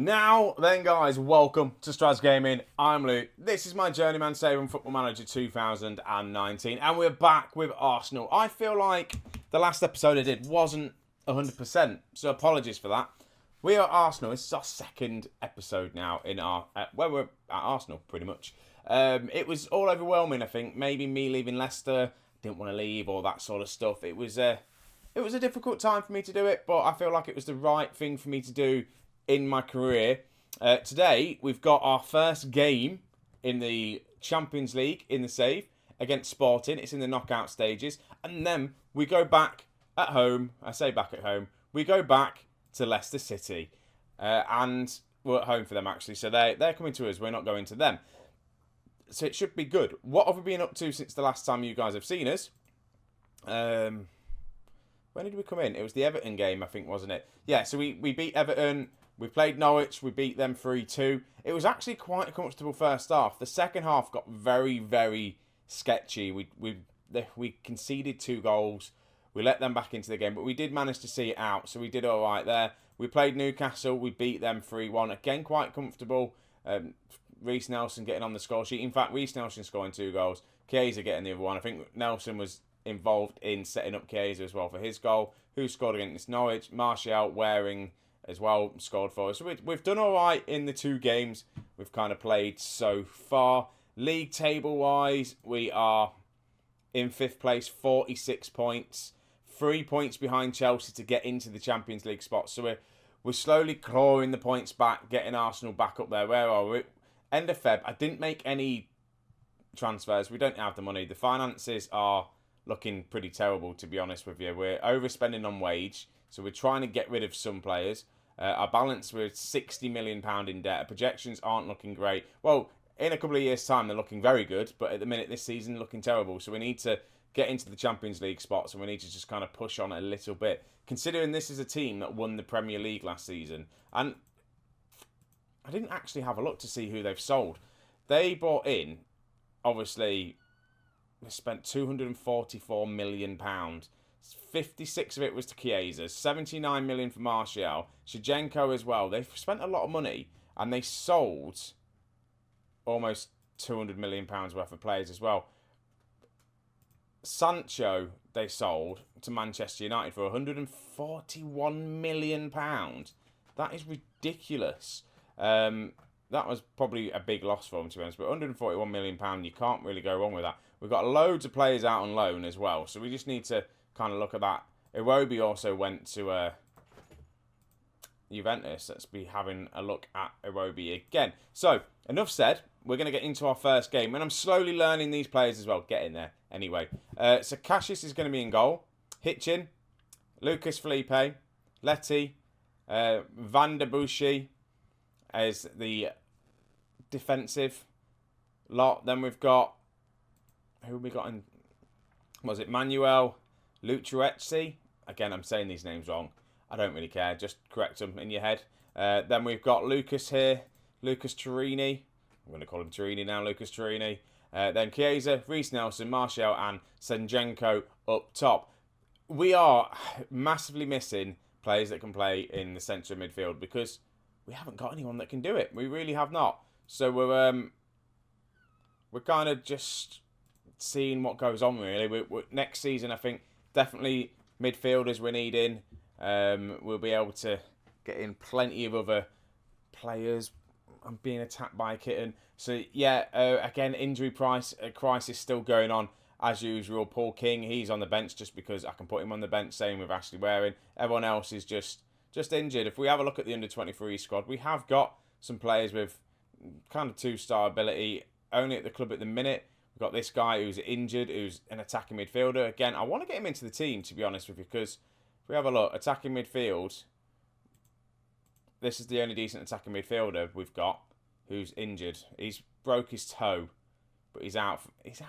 Now then, guys, welcome to Strasz Gaming. I'm Luke. This is my Journeyman Saving Football Manager 2019, and we're back with Arsenal. I feel like the last episode I did wasn't 100%, so apologies for that. We are Arsenal. This is our second episode now in our where we're at Arsenal, pretty much. It was all overwhelming. I think maybe me leaving Leicester, didn't want to leave, all that sort of stuff. It was a difficult time for me to do it, but I feel like it was the right thing for me to do in my career. Today, we've got our first game in the Champions League in the save against Sporting. It's in the knockout stages. And then we go back at home. I say back at home. We go back to Leicester City. And we're at home for them, actually. So they're coming to us. We're not going to them. So it should be good. What have we been up to since the last time you guys have seen us? When did we come in? It was the Everton game, I think, wasn't it? Yeah, so we beat Everton. We played Norwich. We beat them 3-2. It was actually quite a comfortable first half. The second half got very, very sketchy. We conceded 2 goals. We let them back into the game, but we did manage to see it out, so we did all right there. We played Newcastle. We beat them 3-1. Again, quite comfortable. Reece Nelson getting on the score sheet. In fact, Reece Nelson scoring 2 goals. Chiesa getting the other one. I think Nelson was involved in setting up Chiesa as well for his goal. Who scored against Norwich? Martial, Waring as well scored for us. So we've done all right in the 2 games we've kind of played so far. League table-wise, we are in 5th place, 46 points. 3 points behind Chelsea to get into the Champions League spot. So we're slowly clawing the points back, getting Arsenal back up there. Where are we? End of Feb. I didn't make any transfers. We don't have the money. The finances are looking pretty terrible, to be honest with you. We're overspending on wage, so we're trying to get rid of some players. Our balance, we're £60 million in debt. Our projections aren't looking great. Well, in a couple of years' time, they're looking very good, but at the minute this season, they're looking terrible. So we need to get into the Champions League spots, and we need to just kind of push on a little bit. Considering this is a team that won the Premier League last season, and I didn't actually have a look to see who they've sold. They bought in, obviously, they spent £244 million. 56 of it was to Chiesa, 79 million for Martial, Shevchenko as well. They've spent a lot of money, and they sold almost £200 million worth of players as well. Sancho, they sold to Manchester United for £141 million. That is ridiculous. That was probably a big loss for them, to be honest. But £141 million, you can't really go wrong with that. We've got loads of players out on loan as well, so we just need to kind of look at that. Iwobi also went to Juventus. Let's be having a look at Iwobi again. So, enough said. We're going to get into our first game, and I'm slowly learning these players as well. Get in there. Anyway, so Cassius is going to be in goal. Hitchin, Lucas Felipe, Letty, Van der Bushi as the defensive lot. Then we've got, who have we got in? Was it Manuel Luciezzi? Again, I'm saying these names wrong. I don't really care. Just correct them in your head. Then we've got Lucas here. Lucas Turini. I'm going to call him Turini now. Lucas Turini. Then Chiesa, Reece Nelson, Martial and Shevchenko up top. We are massively missing players that can play in the centre of midfield because we haven't got anyone that can do it. We really have not. So we're kind of just seeing what goes on, really. Next season, I think, definitely midfielders we're needing. We'll be able to get in plenty of other players. I'm being attacked by a kitten. So, yeah, again, injury crisis still going on as usual. Paul King, he's on the bench just because I can put him on the bench. Same with Ashley Waring. Everyone else is just injured. If we have a look at the under-23 squad, we have got some players with kind of 2-star ability only at the club at the minute. We've got this guy who's injured, who's an attacking midfielder. Again, I want to get him into the team, to be honest with you, because if we have a look, attacking midfield, this is the only decent attacking midfielder we've got who's injured. He's broke his toe, but he's out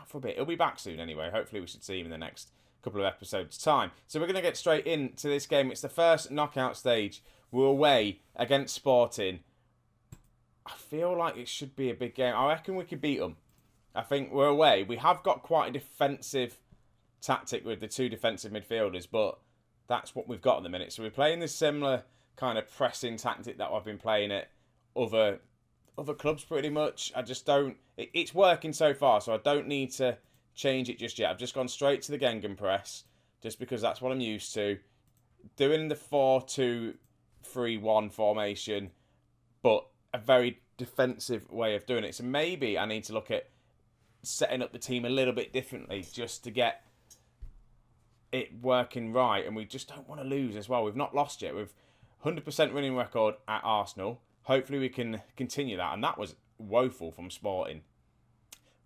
for a bit. He'll be back soon anyway. Hopefully we should see him in the next couple of episodes' time. So we're going to get straight into this game. It's the first knockout stage. We're away against Sporting. I feel like it should be a big game. I reckon we could beat them. I think we're away. We have got quite a defensive tactic with the 2 defensive midfielders, but that's what we've got at the minute. So we're playing this similar kind of pressing tactic that I've been playing at other clubs pretty much. I just don't. It's working so far, so I don't need to change it just yet. I've just gone straight to the Gegenpress just because that's what I'm used to. Doing the 4-2-3-1 formation, but a very defensive way of doing it. So maybe I need to look at setting up the team a little bit differently just to get it working right. And we just don't want to lose as well. We've not lost yet. We've 100% winning record at Arsenal. Hopefully we can continue that. And that was woeful from Sporting.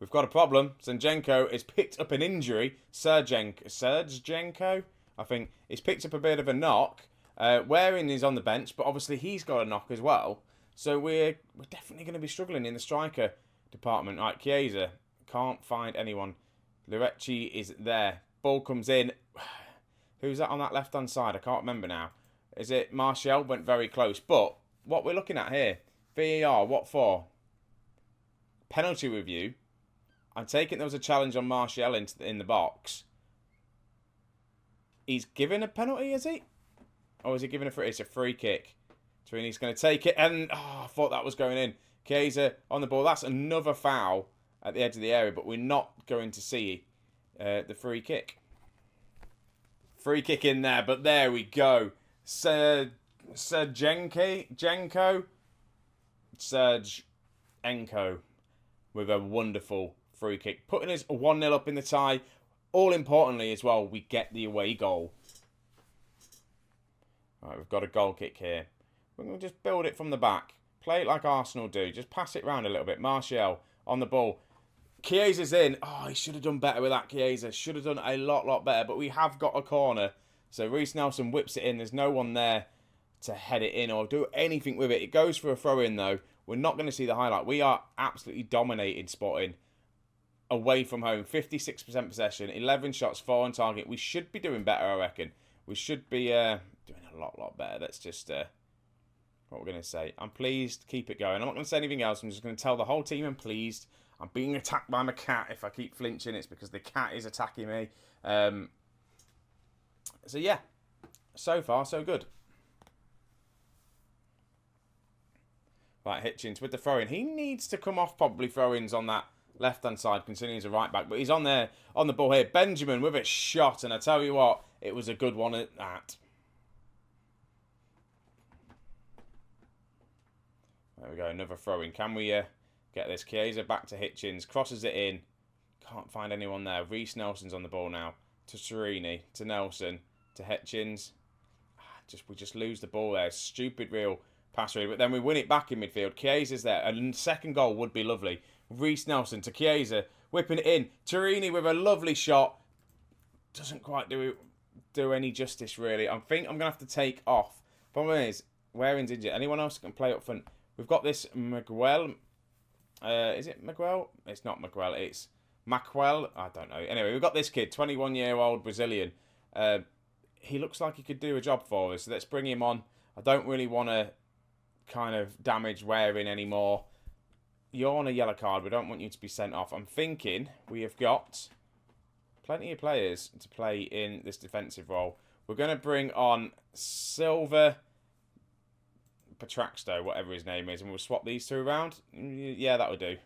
We've got a problem. Zinchenko has picked up an injury. Sergenko, I think, he's picked up a bit of a knock. Waring is on the bench, but obviously he's got a knock as well. So we're definitely going to be struggling in the striker department. Right, Chiesa, can't find anyone. Lurecci is there. Ball comes in. Who's that on that left-hand side? I can't remember now. Is it Martial? Went very close. But what we're looking at here, VAR, what for? Penalty review. I'm taking there was a challenge on Martial in the box. He's given a penalty, is he? Or is he giving a free? It's a free kick. Torini's going to take it. And I thought that was going in. Chiesa on the ball. That's another foul at the edge of the area. But we're not going to see the free kick. Free kick in there. But there we go. Sergenko with a wonderful free kick. Putting us 1-0 up in the tie. All importantly as well, we get the away goal. Right, we've got a goal kick here. We're going to just build it from the back. Play it like Arsenal do. Just pass it around a little bit. Martial on the ball. Chiesa's in. Oh, he should have done better with that, Chiesa. Should have done a lot better. But we have got a corner. So Reiss Nelson whips it in. There's no one there to head it in or do anything with it. It goes for a throw-in, though. We're not going to see the highlight. We are absolutely dominating Sporting away from home. 56% possession. 11 shots, 4 on target. We should be doing better, I reckon. We should be doing a lot better. That's just what we're going to say. I'm pleased. Keep it going. I'm not going to say anything else. I'm just going to tell the whole team I'm pleased. I'm being attacked by my cat. If I keep flinching, it's because the cat is attacking me. So, yeah. So far, so good. Right, Hitchens with the throw-in. He needs to come off probably throw-ins on that left-hand side, considering he's a right-back. But he's on there, on the ball here. Benjamin with a shot. And I tell you what, it was a good one at that. There we go, another throw-in. Can we get this? Chiesa back to Hitchens. Crosses it in. Can't find anyone there. Reiss Nelson's on the ball now. To Torini. To Nelson. To Hitchens. We just lose the ball there. Stupid real pass really. But then we win it back in midfield. Chiesa's there. A second goal would be lovely. Reiss Nelson to Chiesa. Whipping it in. Torini with a lovely shot. Doesn't quite do any justice really. I think I'm going to have to take off. Problem is, Waring's injured. Anyone else can play up front? We've got this Miguel. Is it Miguel? It's not Miguel. It's Maquel. I don't know. Anyway, we've got this kid, 21-year-old Brazilian. He looks like he could do a job for us. So let's bring him on. I don't really want to kind of damage Waring anymore. You're on a yellow card. We don't want you to be sent off. I'm thinking we have got plenty of players to play in this defensive role. We're going to bring on Silva Petraxto, whatever his name is, and we'll swap these two around. Yeah, that would do.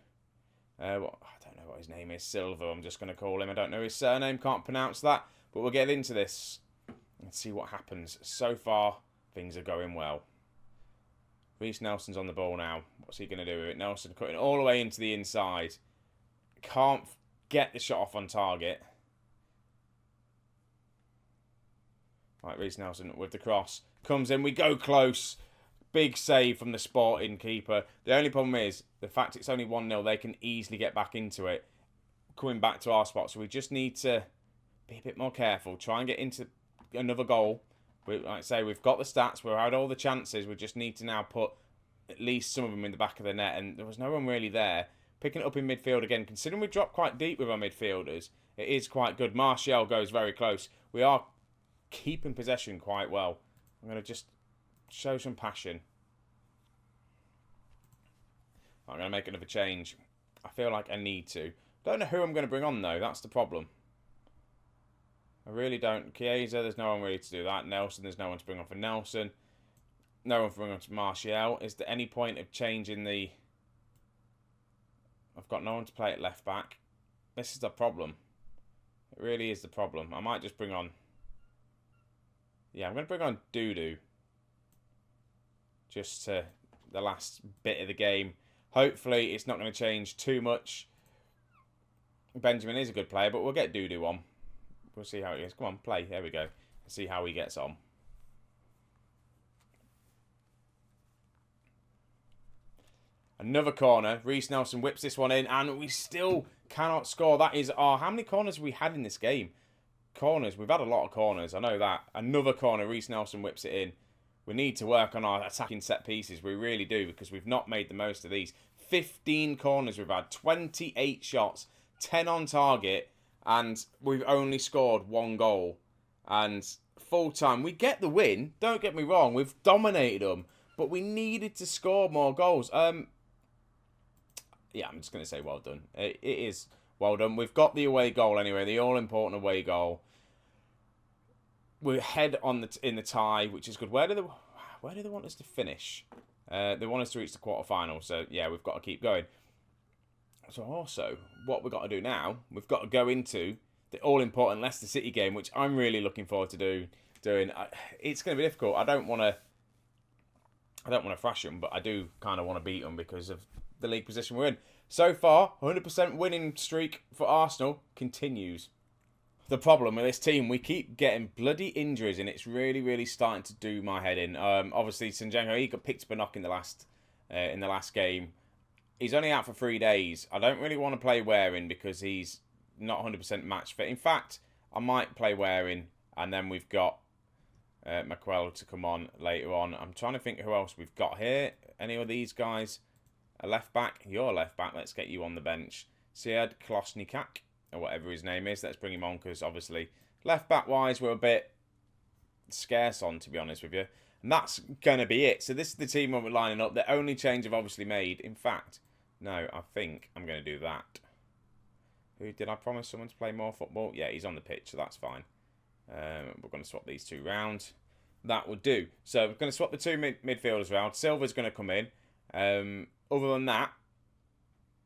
I don't know what his name is. Silva, I'm just going to call him. I don't know his surname, can't pronounce that. But we'll get into this and see what happens. So far, things are going well. Reiss Nelson's on the ball now. What's he going to do with it? Nelson cutting all the way into the inside. Can't get the shot off on target. Right, Reiss Nelson with the cross. Comes in, we go close. Big save from the Sporting keeper. The only problem is, the fact it's only 1-0, they can easily get back into it. Coming back to our spot. So we just need to be a bit more careful. Try and get into another goal. Like I say, we've got the stats. We've had all the chances. We just need to now put at least some of them in the back of the net. And there was no one really there. Picking it up in midfield again. Considering we dropped quite deep with our midfielders, it is quite good. Martial goes very close. We are keeping possession quite well. I'm going to just show some passion. I'm going to make another change. I feel like I need to. Don't know who I'm going to bring on, though. That's the problem. I really don't. Chiesa, there's no one really to do that. Nelson, there's no one to bring on for Nelson. No one from Martial. Is there any point of changing the... I've got no one to play at left back. This is the problem. It really is the problem. I might just bring on... Yeah, I'm going to bring on Dudu. Just to the last bit of the game. Hopefully it's not going to change too much. Benjamin is a good player, but we'll get Dudu on. We'll see how it goes. Come on, play. There we go. See how he gets on. Another corner. Reece Nelson whips this one in, and we still cannot score. That is our... How many corners have we had in this game? Corners. We've had a lot of corners. I know that. Another corner. Reece Nelson whips it in. We need to work on our attacking set pieces. We really do, because we've not made the most of these. 15 corners we've had. 28 shots. 10 on target. And we've only scored 1 goal. And full time. We get the win. Don't get me wrong. We've dominated them. But we needed to score more goals. Yeah, I'm just going to say well done. It is well done. We've got the away goal anyway, the all-important away goal. We're ahead on in the tie, which is good. Where do they want us to finish? They want us to reach the quarterfinal. So yeah, we've got to keep going. So also, what we've got to do now, we've got to go into the all-important Leicester City game, which I'm really looking forward to doing. It's going to be difficult. I don't want to thrash them, but I do kind of want to beat them because of the league position we're in. So far, 100% winning streak for Arsenal continues. The problem with this team, we keep getting bloody injuries, and it's really, really starting to do my head in. Obviously, Zinchenko, he got picked up a knock in the last game. He's only out for 3 days. I don't really want to play Waring because he's not 100% match fit. In fact, I might play Waring, and then we've got McQuell to come on later on. I'm trying to think who else we've got here. Any of these guys? A left back? You're a left back. Let's get you on the bench. Sead Klosnikak, or whatever his name is. Let's bring him on because obviously left back wise we're a bit scarce on, to be honest with you. And that's going to be it. So this is the team we're lining up. The only change I've obviously made. In fact, no, I think I'm going to do that. Who did I promise someone to play more football? Yeah, he's on the pitch, so that's fine. We're going to swap these two round. That would do. So we're going to swap the two midfielders round. Silva's going to come in. Other than that,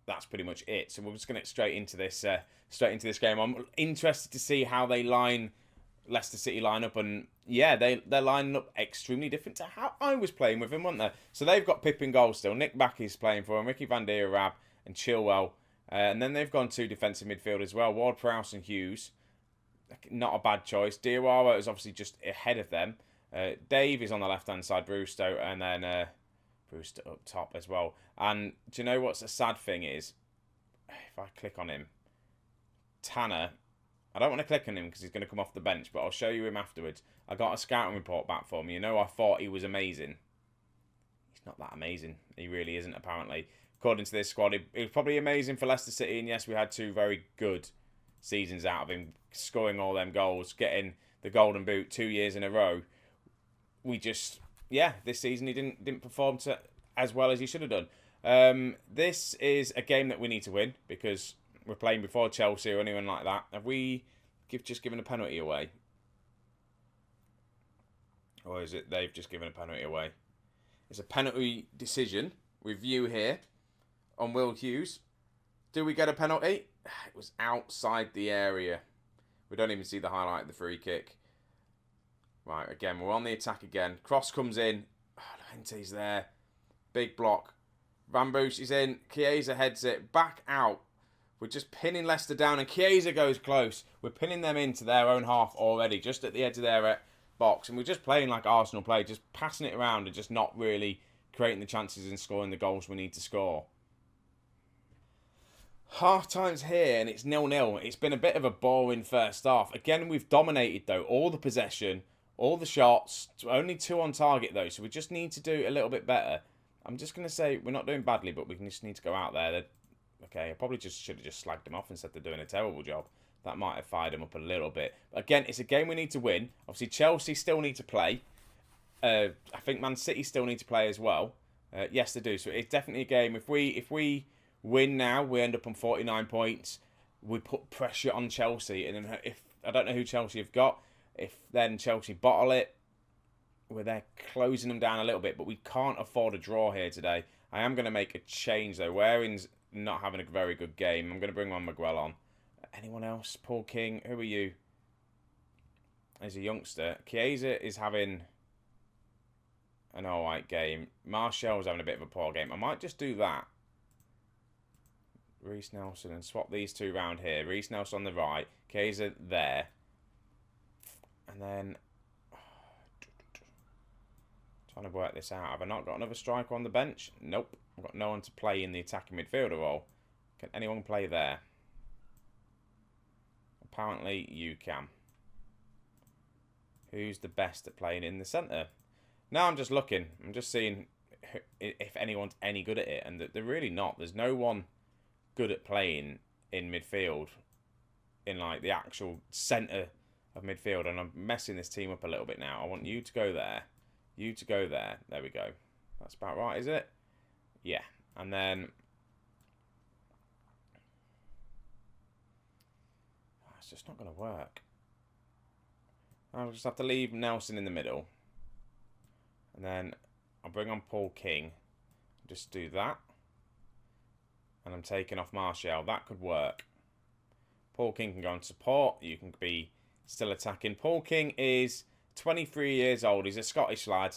that's pretty much it. So we're just going to get straight into this game. I'm interested to see how they line Leicester City line up, and yeah, they're lining up extremely different to how I was playing with them, weren't they? So they've got Pip in goal still. Nick Backey's playing for them. Ricky Van der Rab and Chilwell, and then they've gone 2 defensive midfielders as well. Ward-Prowse and Hughes. Not a bad choice. Diawara is obviously just ahead of them. Dave is on the left-hand side, Brewster, and then Brewster up top as well. And do you know what's a sad thing is? If I click on him, Tanner, I don't want to click on him because he's going to come off the bench, but I'll show you him afterwards. I got a scouting report back for me. You know, I thought he was amazing. He's not that amazing. He really isn't, apparently. According to this squad, he was probably amazing for Leicester City, and yes, we had 2 very good seasons out of him, scoring all them goals, getting the Golden Boot 2 years in a row. We just, yeah, this season he didn't perform as well as he should have done. This is a game that we need to win because we're playing before Chelsea or anyone like that. Have we just given a penalty away? Or is it they've just given a penalty away? It's a penalty decision review here on Will Hughes. Do we get a penalty? It was outside the area. We don't even see the highlight of the free kick. Right, again, we're on the attack again. Cross comes in. Lente's there. Big block. Van Boosie's in. Chiesa heads it. Back out. We're just pinning Leicester down, and Chiesa goes close. We're pinning them into their own half already, just at the edge of their box. And we're just playing like Arsenal play, just passing it around and just not really creating the chances and scoring the goals we need to score. Half time's here, and it's 0-0. It's been a bit of a boring first half. Again, we've dominated, though. All the possession, all the shots. Only 2 on target, though, so we just need to do a little bit better. I'm just going to say we're not doing badly, but we just need to go out there. Okay, I probably should have just slagged them off instead of doing a terrible job. That might have fired them up a little bit. But again, it's a game we need to win. Obviously, Chelsea still need to play. I think Man City still need to play as well. Yes, they do. So it's definitely a game. If we win now, we end up on 49 points. We put pressure on Chelsea. And then if I don't know who Chelsea have got. If then Chelsea bottle it, we're there closing them down a little bit, but we can't afford a draw here today. I am going to make a change, though. Waring's not having a very good game. I'm going to bring on Miguel on. Anyone else? Paul King, who are you? As a youngster. Chiesa is having an alright game. Martial's having a bit of a poor game. I might just do that. Reece Nelson and swap these two round here. Reece Nelson on the right. Chiesa there. And then trying to work this out. Have I not got another striker on the bench? Nope. I've got no one to play in the attacking midfielder role. Can anyone play there? Apparently you can. Who's the best at playing in the centre? Now I'm just looking. I'm just seeing if anyone's any good at it. And they're really not. There's no one good at playing in midfield. In like the actual centre of midfield. And I'm messing this team up a little bit now. I want you to go there. You to go there. There we go. That's about right, is it? Yeah. And then it's just not going to work. I'll just have to leave Nelson in the middle. And then I'll bring on Paul King. Just do that. And I'm taking off Martial. That could work. Paul King can go on support. You can be still attacking. Paul King is 23 years old. He's a Scottish lad.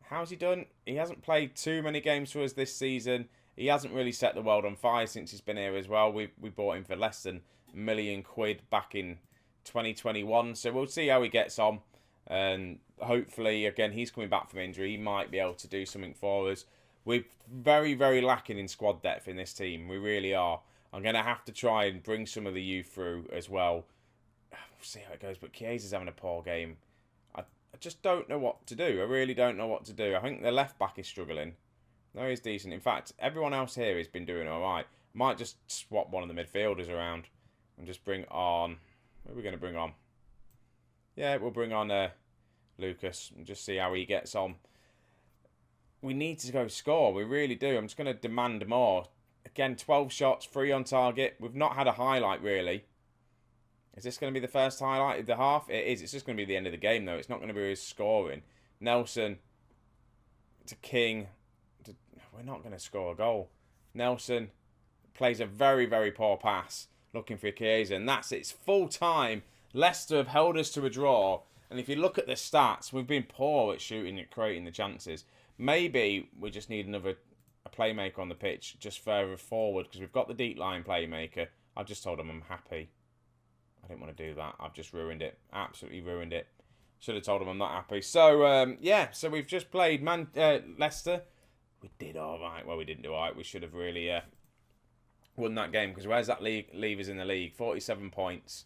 How's he done? He hasn't played too many games for us this season. He hasn't really set the world on fire since he's been here as well. We bought him for less than £1 million back in 2021. So we'll see how he gets on. And hopefully, again, he's coming back from injury. He might be able to do something for us. We're very, very lacking in squad depth in this team. We really are. I'm going to have to try and bring some of the youth through as well. We'll see how it goes. But Chiesa's having a poor game. I just don't know what to do. I really don't know what to do. I think the left back is struggling. No, he's decent. In fact, everyone else here has been doing all right. Might just swap one of the midfielders around and just bring on... Who are we going to bring on? Yeah, we'll bring on Lucas and just see how he gets on. We need to go score. We really do. I'm just going to demand more. Again, 12 shots, 3 on target. We've not had a highlight, really. Is this going to be the first highlight of the half? It is. It's just going to be the end of the game, though. It's not going to be his scoring. Nelson to King. We're not going to score a goal. Nelson plays a very, very poor pass. Looking for Chiesa. And that's it. It's full time. Leicester have held us to a draw. And if you look at the stats, we've been poor at shooting and creating the chances. Maybe we just need a playmaker on the pitch just further forward because we've got the deep line playmaker. I've just told him I'm happy. I didn't want to do that. I've just ruined it. Absolutely ruined it. Should have told him I'm not happy. So, yeah. So we've just played Leicester. We did all right. Well, we didn't do all right. We should have really won that game because where's that leave us in the league? 47 points.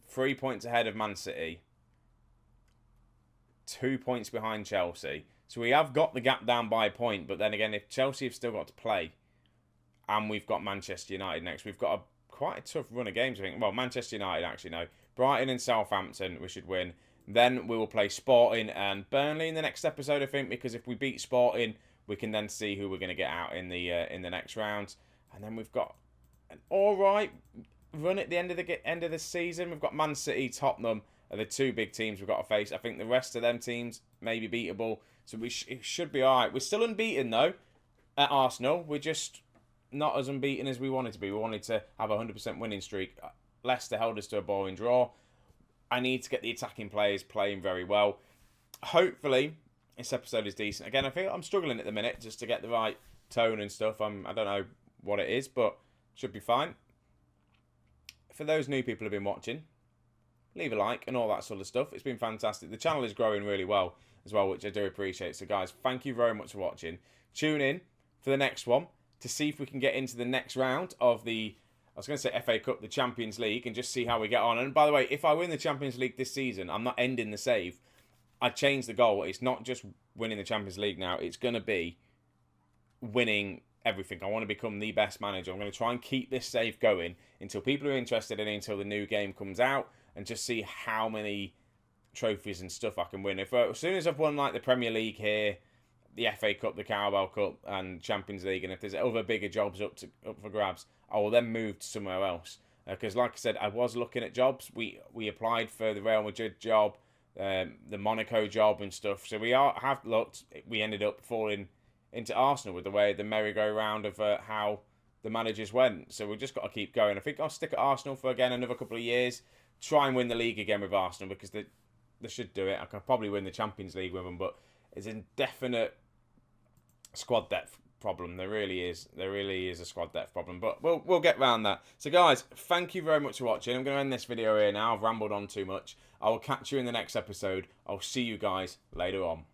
3 points ahead of Man City. 2 points behind Chelsea. So we have got the gap down by a point. But then again, if Chelsea have still got to play and we've got Manchester United next, we've got quite a tough run of games, I think. Well, Manchester United, actually, no. Brighton and Southampton, we should win. Then we will play Sporting and Burnley in the next episode, I think, because if we beat Sporting, we can then see who we're going to get out in the next round. And then we've got an all right run at the end of the season. We've got Man City, Tottenham are the two big teams we've got to face. I think the rest of them teams may be beatable, so it should be all right. We're still unbeaten, though, at Arsenal. We're just not as unbeaten as we wanted to be. We wanted to have a 100% winning streak. Leicester held us to a boring draw. I need to get the attacking players playing very well. Hopefully, this episode is decent. Again, I feel I'm struggling at the minute just to get the right tone and stuff. I don't know what it is, but should be fine. For those new people who have been watching, leave a like and all that sort of stuff. It's been fantastic. The channel is growing really well as well, which I do appreciate. So, guys, thank you very much for watching. Tune in for the next one to see if we can get into the next round of the, I was going to say FA Cup, the Champions League, and just see how we get on. And by the way, if I win the Champions League this season, I'm not ending the save. I changed the goal. It's not just winning the Champions League now. It's going to be winning everything. I want to become the best manager. I'm going to try and keep this save going until people are interested in it, until the new game comes out, and just see how many trophies and stuff I can win. As soon as I've won like the Premier League here, the FA Cup, the Carabao Cup, and Champions League, and if there's other bigger jobs up for grabs, I will then move to somewhere else. Because, like I said, I was looking at jobs. We applied for the Real Madrid job. the Monaco job and stuff. So have looked. We ended up falling into Arsenal with the way the merry-go-round of how the managers went. So we've just got to keep going. I think I'll stick at Arsenal for again another couple of years. Try and win the league again with Arsenal because they should do it. I could probably win the Champions League with them, but it's a definite squad depth problem. There really is a squad depth problem, but we'll get round that. So guys, thank you very much for watching. I'm going to end this video here now. I've rambled on too much. I will catch you in the next episode. I'll see you guys later on.